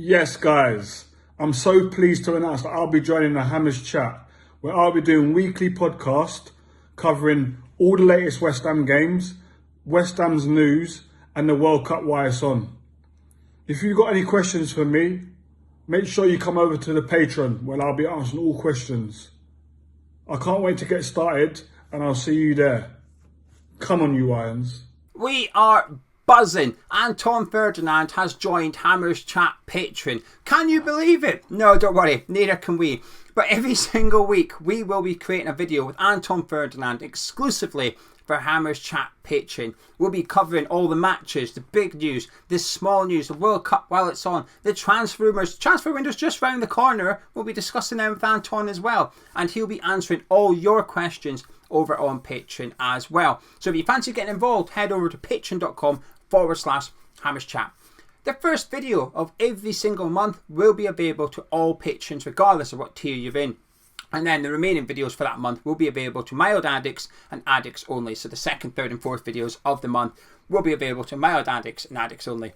Yes, guys, I'm so pleased to announce that I'll be joining the Hammers Chat, where I'll be doing weekly podcast covering all the latest West Ham games, West Ham's news, and the World Cup while it's on. If you've got any questions for me, make sure you come over to the Patreon, where I'll be answering all questions. I can't wait to get started, and I'll see you there. Come on, you Irons. We are buzzing. Anton Ferdinand has joined Hammers Chat Patreon. Can you believe it? No, don't worry, neither can we. But every single week we will be creating a video with Anton Ferdinand exclusively for Hammers Chat Patreon. We'll be covering all the matches, the big news, the small news, the World Cup while it's on, the transfer rumours. Transfer window's just round the corner. We'll be discussing them with Anton as well. And he'll be answering all your questions over on Patreon as well. So if you fancy getting involved, head over to patreon.com/Hammers Chat. The first video of every single month will be available to all patrons regardless of what tier you're in. And then the remaining videos for that month will be available to mild addicts and addicts only. So the second, third and fourth videos of the month will be available to mild addicts and addicts only.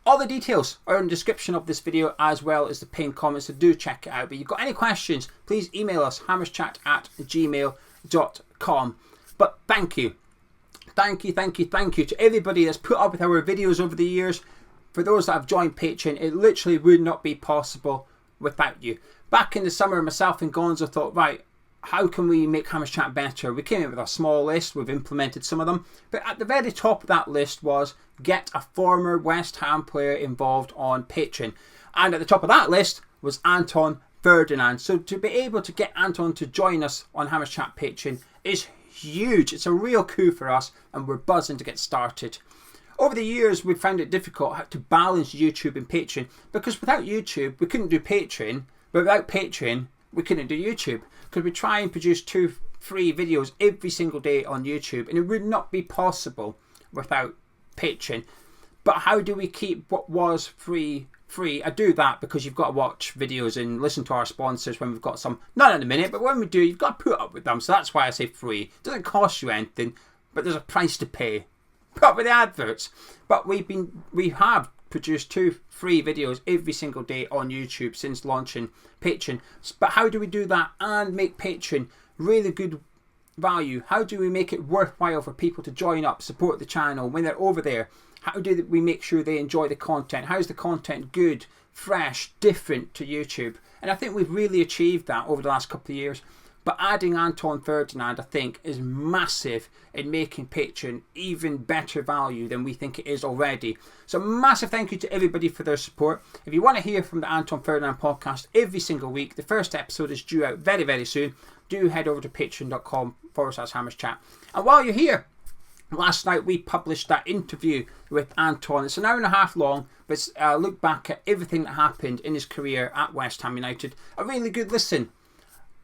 All the details are in the description of this video as well as the pinned comments, so do check it out. But if you've got any questions, please email us hammerschat@gmail.com. But thank you to everybody that's put up with our videos over the years. For those that have joined Patreon, it literally would not be possible without you. Back in the summer, myself and Gonzo thought, right, how can we make Hammers Chat better? We came in with a small list, we've implemented some of them, but at the very top of that list was get a former West Ham player involved on Patreon. And at the top of that list was Anton Ferdinand. So to be able to get Anton to join us on Hammers Chat Patreon is huge. It's a real coup for us and we're buzzing to get started. Over the years, we've found it difficult to balance YouTube and Patreon because without YouTube, we couldn't do Patreon. But without Patreon, we couldn't do YouTube because we try and produce 2 free videos every single day on YouTube and it would not be possible without Patreon. But how do we keep what was free? I do that because you've got to watch videos and listen to our sponsors when we've got some, not in a minute, but when we do, you've got to put up with them. So that's why I say free. It doesn't cost you anything, but there's a price to pay. Put up with the adverts. But we have produced 2 free videos every single day on YouTube since launching Patreon. But how do we do that and make Patreon really good value? How do we make it worthwhile for people to join up, support the channel when they're over there? How do we make sure they enjoy the content? How's the content good, fresh, different to YouTube? And I think we've really achieved that over the last couple of years. But adding Anton Ferdinand, I think, is massive in making Patreon even better value than we think it is already. So massive thank you to everybody for their support. If you want to hear from the Anton Ferdinand podcast every single week, the first episode is due out very, very soon. Do head over to patreon.com/Hammers Chat. And while you're here, last night we published that interview with Anton. It's an hour and a half long, but it's a look back at everything that happened in his career at West Ham United. A really good listen.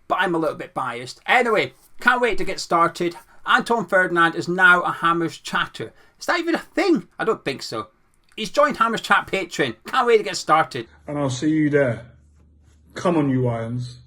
But I'm a little bit biased. Anyway, can't wait to get started. Anton Ferdinand is now a Hammers Chatter. Is that even a thing? I don't think so. He's joined Hammers Chat Patreon. Can't wait to get started. And I'll see you there. Come on, you Irons.